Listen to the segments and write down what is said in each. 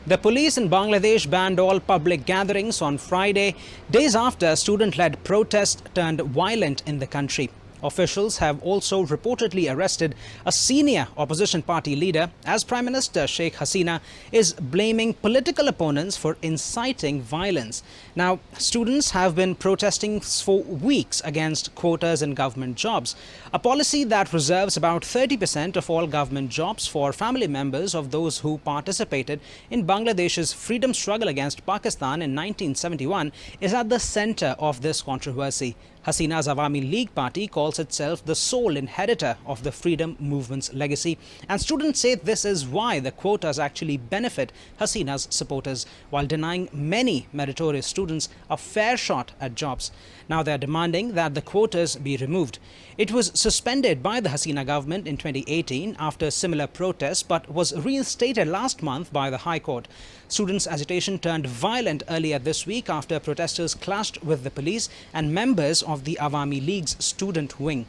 The police in Bangladesh banned all public gatherings on Friday, days after student-led protests turned violent in the country. Officials have also reportedly arrested a senior opposition party leader as Prime Minister Sheikh Hasina is blaming political opponents for inciting violence. Now, students have been protesting for weeks against quotas in government jobs, a policy that reserves about 30% of all government jobs for family members of those who participated in Bangladesh's freedom struggle against Pakistan in 1971 is at the center of this controversy. Hasina's Awami League party calls itself the sole inheritor of the freedom movement's legacy, and students say this is why the quotas actually benefit Hasina's supporters, while denying many meritorious students a fair shot at jobs. Now they are demanding that the quotas be removed. It was suspended by the Hasina government in 2018 after similar protests, but was reinstated last month by the High Court. Students' agitation turned violent earlier this week after protesters clashed with the police and members of the Awami League's student wing.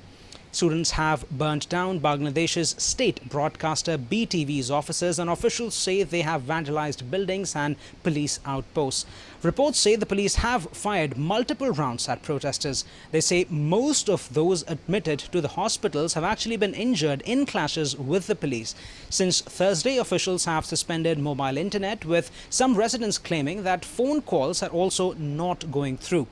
Students have burnt down Bangladesh's state broadcaster BTV's offices, and officials say they have vandalized buildings and police outposts. Reports say the police have fired multiple rounds at protesters. They say most of those admitted to the hospitals have actually been injured in clashes with the police. Since Thursday, officials have suspended mobile internet, with some residents claiming that phone calls are also not going through.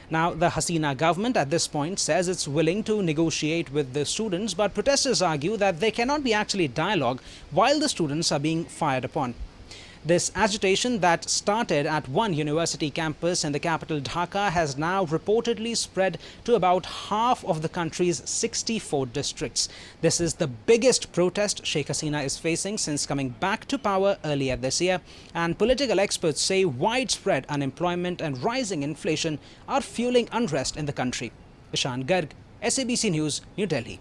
Now, the Hasina government at this point says it's willing to negotiate with the students, but protesters argue that there cannot be actually dialogue while the students are being fired upon. This agitation that started at one university campus in the capital Dhaka has now reportedly spread to about half of the country's 64 districts. This is the biggest protest Sheikh Hasina is facing since coming back to power earlier this year, and political experts say widespread unemployment and rising inflation are fueling unrest in the country. Ishan, Garg, SABC News, New Delhi.